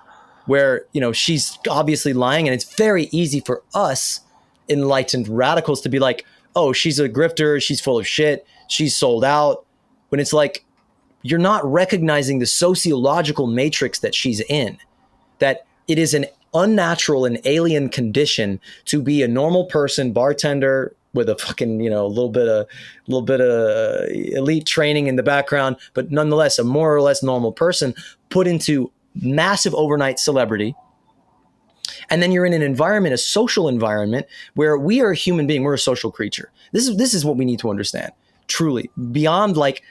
where, you know, she's obviously lying. And it's very easy for us enlightened radicals to be like, oh, she's a grifter, she's full of shit, she's sold out. When it's like, you're not recognizing the sociological matrix that she's in, that it is an unnatural and alien condition to be a normal person, bartender with a fucking, you know, a little bit of elite training in the background, but nonetheless a more or less normal person put into massive overnight celebrity. And then you're in an environment, a social environment, where we are a human being. We're a social creature. This is what we need to understand, truly. Beyond like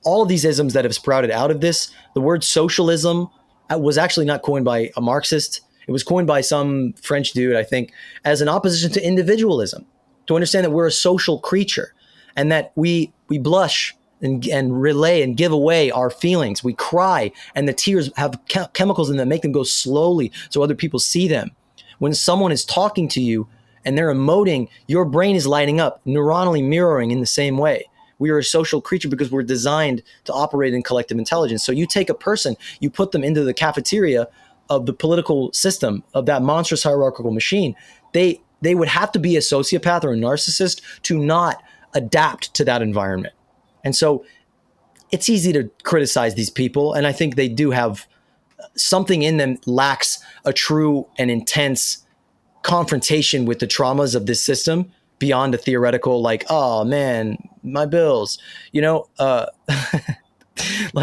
all of these isms that have sprouted out of this, the word socialism was actually not coined by a Marxist. It was coined by some French dude, I think, as an opposition to individualism, to understand that we're a social creature and that we blush and relay and give away our feelings. We cry, and the tears have chemicals in them that make them go slowly so other people see them. When someone is talking to you and they're emoting, your brain is lighting up, neuronally mirroring in the same way. We are a social creature because we're designed to operate in collective intelligence. So you take a person, you put them into the cafeteria of the political system, of that monstrous hierarchical machine. They would have to be a sociopath or a narcissist to not adapt to that environment. And so it's easy to criticize these people. And I think they do have something in them lacks a true and intense confrontation with the traumas of this system beyond a theoretical, like, oh man, my bills, like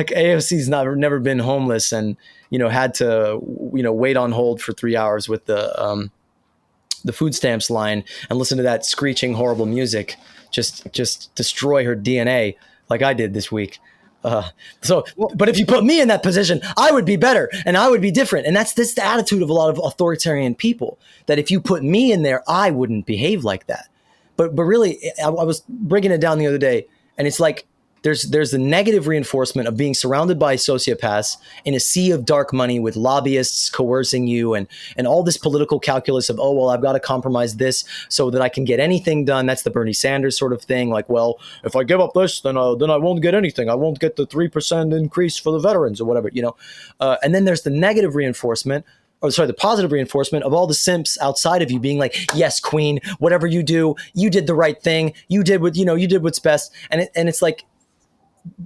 AOC's never been homeless and, had to, wait on hold for 3 hours with the food stamps line and listen to that screeching, horrible music, just destroy her DNA like I did this week. But if you put me in that position, I would be better and I would be different. And that's the attitude of a lot of authoritarian people, that if you put me in there, I wouldn't behave like that. But really, I was breaking it down the other day, and it's like there's the negative reinforcement of being surrounded by sociopaths in a sea of dark money with lobbyists coercing you and all this political calculus of, oh, well, I've got to compromise this so that I can get anything done. That's the Bernie Sanders sort of thing. Like, well, if I give up this, then I won't get anything. I won't get the 3% increase for the veterans or whatever, and then there's the negative reinforcement. The positive reinforcement of all the simps outside of you being like, yes, queen, whatever you do, you did the right thing. You did what's best. And it's like,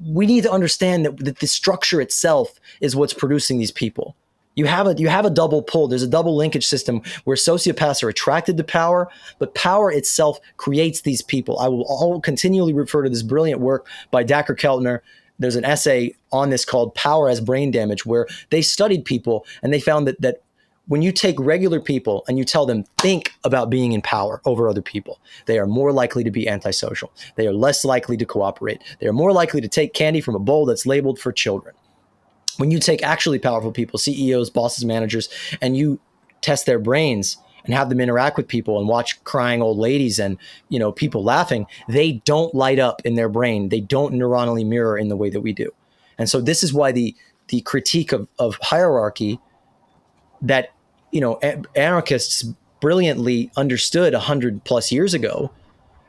we need to understand that the structure itself is what's producing these people. You have a double pull. There's a double linkage system where sociopaths are attracted to power, but power itself creates these people. I will continually refer to this brilliant work by Dacher Keltner. There's an essay on this called Power as Brain Damage, where they studied people and they found that when you take regular people and you tell them, think about being in power over other people, they are more likely to be antisocial. They are less likely to cooperate. They are more likely to take candy from a bowl that's labeled for children. When you take actually powerful people, CEOs, bosses, managers, and you test their brains and have them interact with people and watch crying old ladies and, people laughing, they don't light up in their brain. They don't neuronally mirror in the way that we do. And so this is why the critique of hierarchy that, anarchists brilliantly understood 100 plus years ago,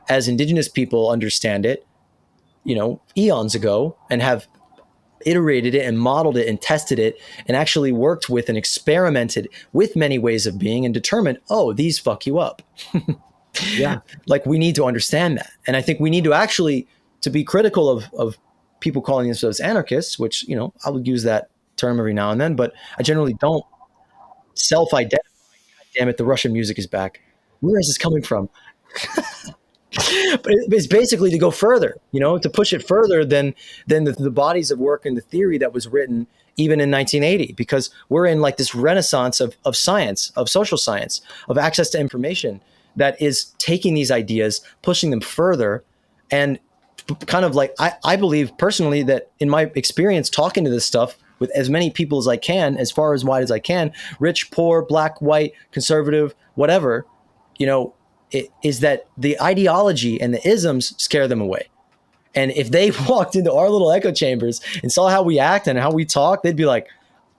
as indigenous people understand it, eons ago, and have iterated it and modeled it and tested it and actually worked with and experimented with many ways of being and determined, oh, these fuck you up. Yeah. Like, we need to understand that. And I think we need to actually, to be critical of people calling themselves anarchists, which, I would use that term every now and then, but I generally don't self-identify. God damn it, the Russian music is back. Where is this coming from? But it's basically to go further, to push it further than the bodies of work and the theory that was written even in 1980, because we're in like this renaissance of science, of social science, of access to information that is taking these ideas, pushing them further. And kind of like, I believe personally that in my experience talking to this stuff with as many people as I can, as far as wide as I can, rich, poor, black, white, conservative, whatever, is that the ideology and the isms scare them away. And if they walked into our little echo chambers and saw how we act and how we talk, they'd be like,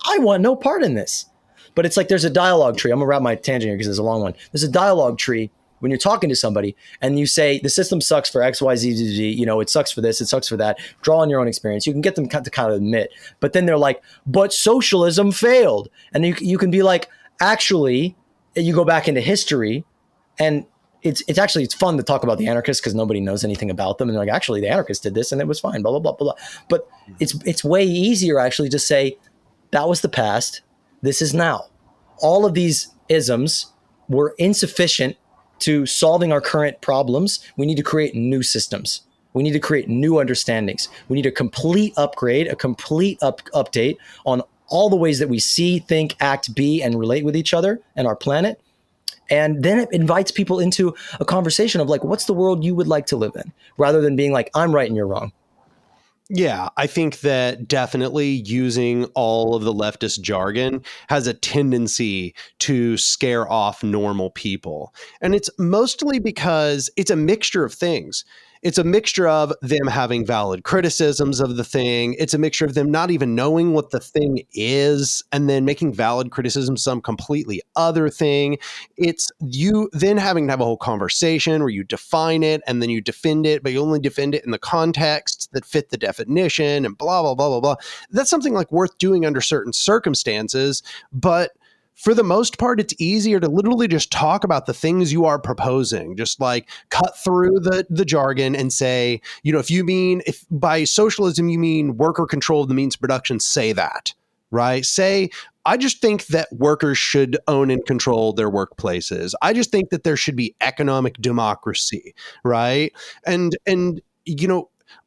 I want no part in this. But it's like there's a dialogue tree. I'm going to wrap my tangent here because it's a long one. There's a dialogue tree when you're talking to somebody and you say, the system sucks for X, Y, Z, Z, Z, it sucks for this, it sucks for that. Draw on your own experience. You can get them to kind of admit. But then they're like, but socialism failed. And you can be like, actually, you go back into history and it's fun to talk about the anarchists because nobody knows anything about them. And they're like, actually, the anarchists did this and it was fine, blah, blah, blah, blah, blah. But it's way easier actually to say that was the past. This is now. All of these isms were insufficient to solving our current problems. We need to create new systems. We need to create new understandings. We need a complete upgrade, a complete update on all the ways that we see, think, act, be, and relate with each other and our planet. And then it invites people into a conversation of like, what's the world you would like to live in? Rather than being like, I'm right and you're wrong. Yeah, I think that definitely using all of the leftist jargon has a tendency to scare off normal people. And it's mostly because it's a mixture of things. It's a mixture of them having valid criticisms of the thing. It's a mixture of them not even knowing what the thing is and then making valid criticism some completely other thing. It's you then having to have a whole conversation where you define it and then you defend it, but you only defend it in the contexts that fit the definition and blah, blah, blah, blah, blah. That's something like worth doing under certain circumstances, but for the most part, it's easier to literally just talk about the things you are proposing, just like cut through the jargon and say, if by socialism you mean worker control of the means of production, say that, right? Say, I just think that workers should own and control their workplaces. I just think that there should be economic democracy, right? And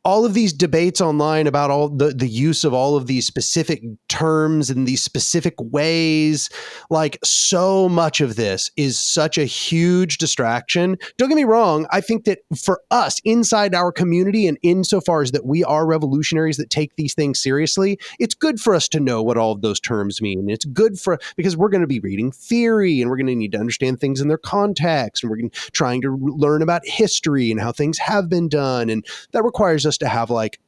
all of these debates online about all the use of all of these specific terms and these specific ways, like so much of this is such a huge distraction. Don't get me wrong. I think that for us inside our community, and insofar as that we are revolutionaries that take these things seriously, it's good for us to know what all of those terms mean. It's good because we're going to be reading theory and we're going to need to understand things in their context, and we're trying to learn about history and how things have been done. And that requires us to have like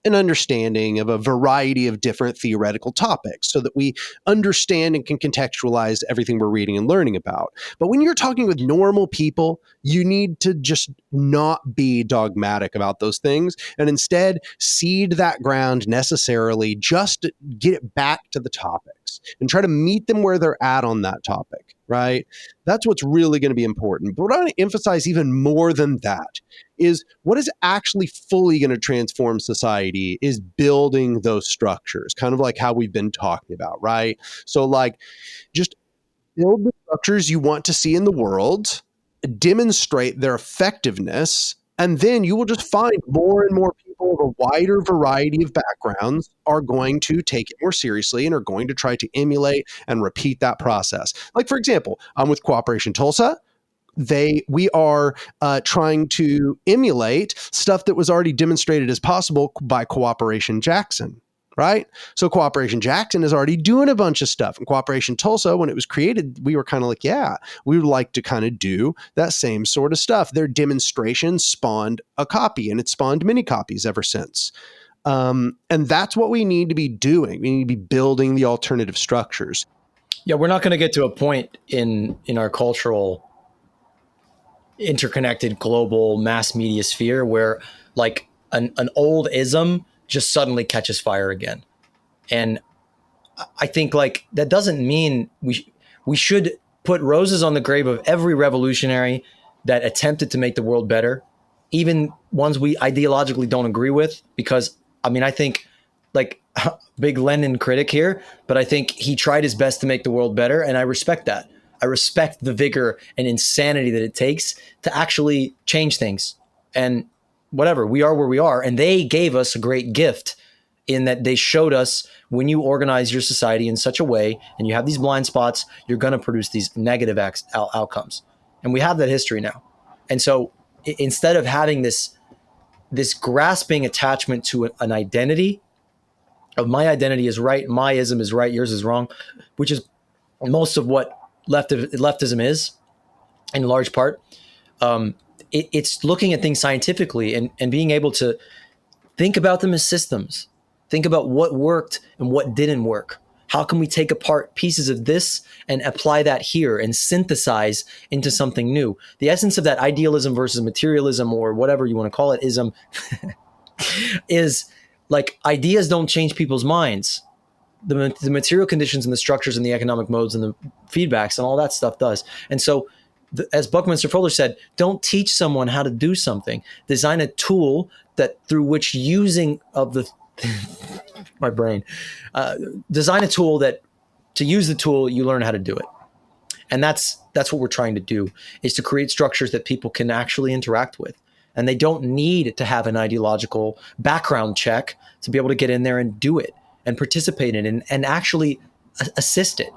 an understanding of a variety of different theoretical topics so that we understand and can contextualize everything we're reading and learning about. But when you're talking with normal people, you need to just not be dogmatic about those things and instead seed that ground necessarily, just to get it back to the topics and try to meet them where they're at on that topic, right? That's what's really going to be important. But what I want to emphasize even more than that is what is actually fully going to transform society is building those structures, kind of like how we've been talking about, right? So like just build the structures you want to see in the world, demonstrate their effectiveness, and then you will just find more and more people of a wider variety of backgrounds are going to take it more seriously and are going to try to emulate and repeat that process. Like, for example, I'm with Cooperation Tulsa. We are trying to emulate stuff that was already demonstrated as possible by Cooperation Jackson, right? So Cooperation Jackson is already doing a bunch of stuff. And Cooperation Tulsa, when it was created, we were kind of like, yeah, we would like to kind of do that same sort of stuff. Their demonstration spawned a copy, and it spawned many copies ever since. And that's what we need to be doing. We need to be building the alternative structures. Yeah, we're not going to get to a point in our cultural interconnected global mass media sphere where like an old ism just suddenly catches fire again. And I think like that doesn't mean we should put roses on the grave of every revolutionary that attempted to make the world better, even ones we ideologically don't agree with, because I mean, I think like big Lenin critic here, but I think he tried his best to make the world better. And I respect that. I respect the vigor and insanity that it takes to actually change things. And whatever, we are where we are. And they gave us a great gift in that they showed us when you organize your society in such a way and you have these blind spots, you're going to produce these negative outcomes. And we have that history now. And so instead of having this grasping attachment to an identity of my identity is right, my ism is right, yours is wrong, which is most of what leftism is in large part, it's looking at things scientifically and being able to think about them as systems, think about what worked and what didn't work. How can we take apart pieces of this and apply that here and synthesize into something new? The essence of that idealism versus materialism, or whatever you want to call it, ism, is like ideas don't change people's minds. The material conditions and the structures and the economic modes and the feedbacks and all that stuff does. And so, as Buckminster Fuller said, don't teach someone how to do something. Design a tool that through which using of the my brain, design a tool that to use the tool you learn how to do it. And that's what we're trying to do, is to create structures that people can actually interact with. And they don't need to have an ideological background check to be able to get in there and do it and participate in it and actually assist it.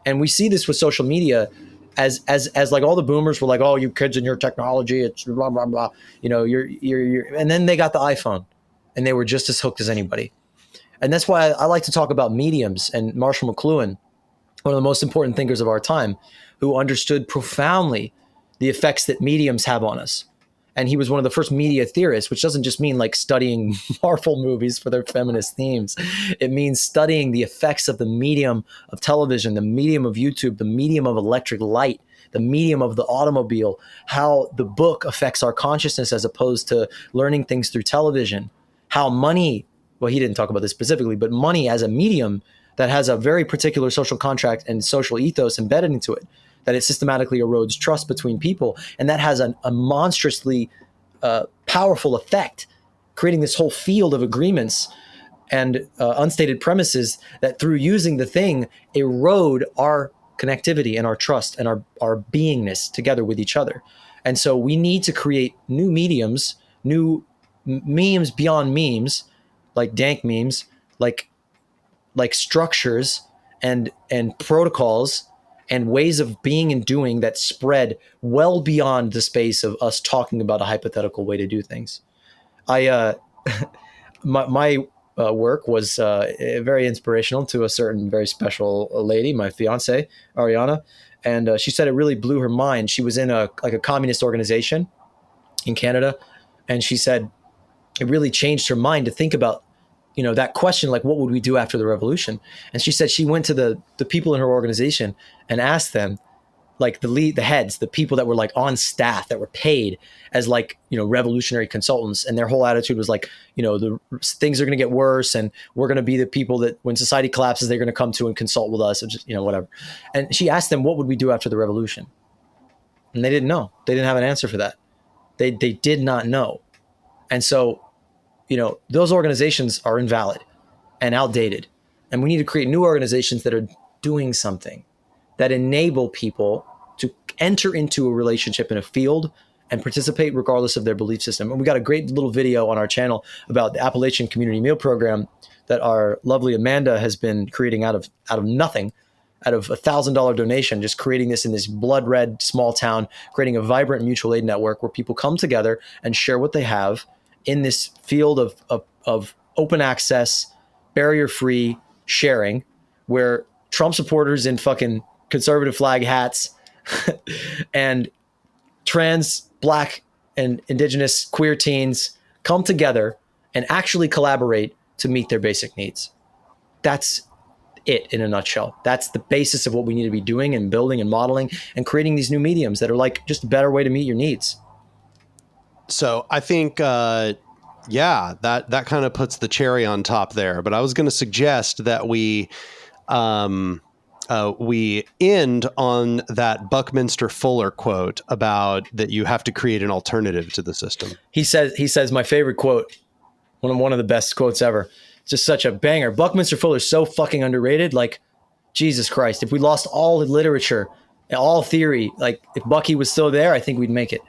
And we see this with social media as like all the boomers were like, oh, you kids and your technology, it's blah, blah, blah. You know, you're, and then they got the iPhone and they were just as hooked as anybody. And that's why I like to talk about mediums, and Marshall McLuhan, one of the most important thinkers of our time, who understood profoundly the effects that mediums have on us. And he was one of the first media theorists, which doesn't just mean like studying Marvel movies for their feminist themes. It means studying the effects of the medium of television, the medium of YouTube, the medium of electric light, the medium of the automobile, how the book affects our consciousness as opposed to learning things through television, how money, well, he didn't talk about this specifically, but money as a medium that has a very particular social contract and social ethos embedded into it, that it systematically erodes trust between people. And that has a monstrously powerful effect, creating this whole field of agreements and unstated premises that through using the thing erode our connectivity and our trust and our beingness together with each other. And so we need to create new mediums, new memes beyond memes, like dank memes, like structures and protocols and ways of being and doing that spread well beyond the space of us talking about a hypothetical way to do things. My work was very inspirational to a certain very special lady, my fiance, Ariana. And she said it really blew her mind. She was in a communist organization in Canada. And she said it really changed her mind to think about, that question, like, what would we do after the revolution? And she said she went to the people in her organization and asked them, like the heads, the people that were like on staff that were paid as revolutionary consultants. And their whole attitude was like, the things are going to get worse and we're going to be the people that when society collapses, they're going to come to and consult with us and just, whatever. And she asked them, what would we do after the revolution? And they didn't know. They didn't have an answer for that. They did not know. And so, those organizations are invalid and outdated. And we need to create new organizations that are doing something, that enable people to enter into a relationship in a field and participate regardless of their belief system. And we got a great little video on our channel about the Appalachian Community Meal Program that our lovely Amanda has been creating out of nothing, out of $1,000 donation, just creating this in this blood red small town, creating a vibrant mutual aid network where people come together and share what they have in this field of open access, barrier-free sharing, where Trump supporters in fucking conservative flag hats and trans, black, and indigenous queer teens come together and actually collaborate to meet their basic needs. That's it in a nutshell. That's the basis of what we need to be doing and building and modeling and creating these new mediums that are like just a better way to meet your needs. So I think, that kind of puts the cherry on top there. But I was going to suggest that we end on that Buckminster Fuller quote about that you have to create an alternative to the system. He says my favorite quote, one of the best quotes ever. Just such a banger. Buckminster Fuller is so fucking underrated. Like, Jesus Christ, if we lost all literature, all theory, like if Bucky was still there, I think we'd make it.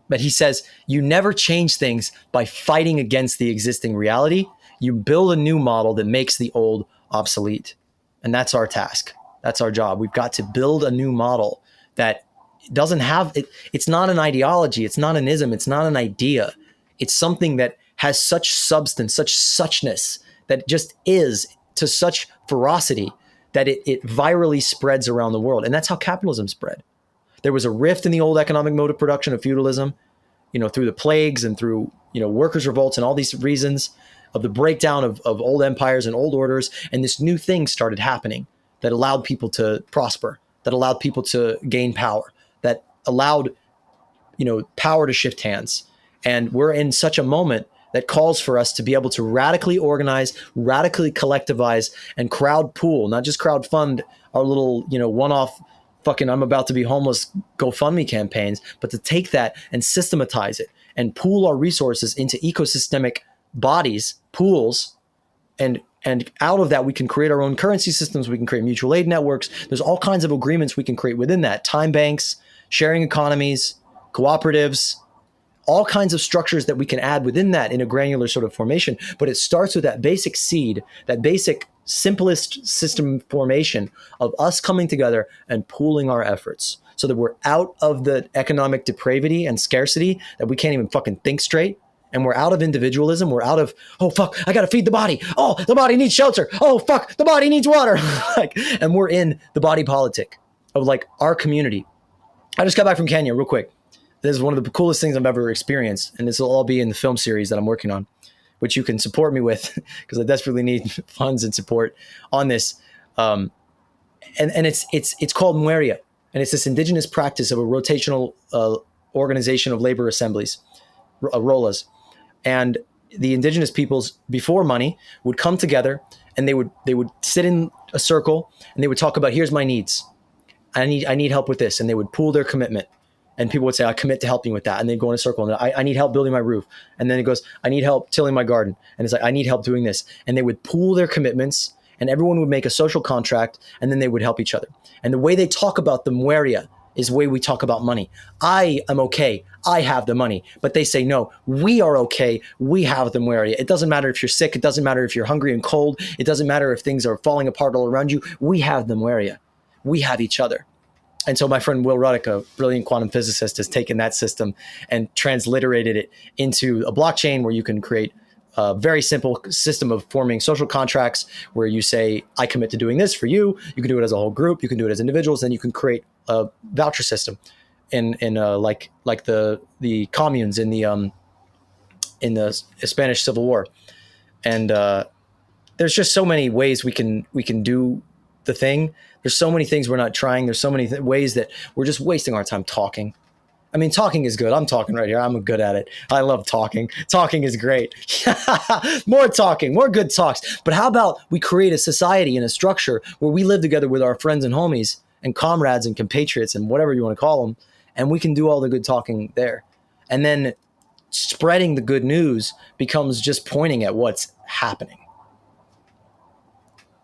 But he says, you never change things by fighting against the existing reality. You build a new model that makes the old obsolete. And that's our task. That's our job. We've got to build a new model that doesn't have it. It's not an ideology. It's not an ism. It's not an idea. It's something that has such substance, such suchness, that just is to such ferocity that it virally spreads around the world. And that's how capitalism spread. There was a rift in the old economic mode of production of feudalism, through the plagues and through, workers' revolts and all these reasons of the breakdown of old empires and old orders. And this new thing started happening that allowed people to prosper, that allowed people to gain power, that allowed, power to shift hands. And we're in such a moment that calls for us to be able to radically organize, radically collectivize, and crowd pool, not just crowd fund our little, one-off fucking I'm about to be homeless GoFundMe campaigns, but to take that and systematize it and pool our resources into ecosystemic bodies, pools, and out of that we can create our own currency systems, we can create mutual aid networks. There's all kinds of agreements we can create within that. Time banks, sharing economies, cooperatives, all kinds of structures that we can add within that in a granular sort of formation. But it starts with that basic seed, that basic simplest system formation of us coming together and pooling our efforts so that we're out of the economic depravity and scarcity that we can't even fucking think straight. And we're out of individualism. We're out of, oh, fuck, I got to feed the body. Oh, the body needs shelter. Oh, fuck, the body needs water. And we're in the body politic of like our community. I just got back from Kenya real quick. This is one of the coolest things I've ever experienced. And this will all be in the film series that I'm working on, which you can support me with because I desperately need funds and support on this. And it's called Mweria. And it's this indigenous practice of a rotational organization of labor assemblies, ROLAs. And the indigenous peoples before money would come together and they would sit in a circle and they would talk about, here's my needs. I need help with this. And they would pool their commitment. And people would say, I commit to helping with that. And they'd go in a circle and I need help building my roof. And then it goes, I need help tilling my garden. And it's like, I need help doing this. And they would pool their commitments and everyone would make a social contract and then they would help each other. And the way they talk about the mueria is the way we talk about money. I am okay. I have the money. But they say, no, we are okay. We have the mueria. It doesn't matter if you're sick. It doesn't matter if you're hungry and cold. It doesn't matter if things are falling apart all around you. We have the mueria. We have each other. And so my friend Will Ruddick, a brilliant quantum physicist, has taken that system and transliterated it into a blockchain where you can create a very simple system of forming social contracts where you say, I commit to doing this for you. You can do it as a whole group. You can do it as individuals. Then you can create a voucher system in like the communes in the Spanish Civil War. And there's just so many ways we can do the thing. There's so many things we're not trying. There's so many ways that we're just wasting our time talking. I mean, talking is good. I'm talking right here. I'm good at it. I love talking. Talking is great. More talking, more good talks. But how about we create a society and a structure where we live together with our friends and homies and comrades and compatriots and whatever you want to call them, and we can do all the good talking there. And then spreading the good news becomes just pointing at what's happening.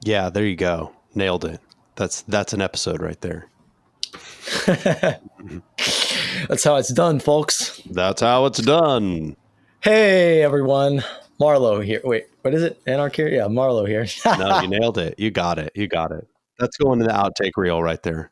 Yeah, there you go. Nailed it. That's an episode right there. That's how it's done, folks. That's how it's done. Hey, everyone. Marlow here. Wait, what is it? Anarch here? Yeah, Marlow here. No, you nailed it. You got it. That's going to the outtake reel right there.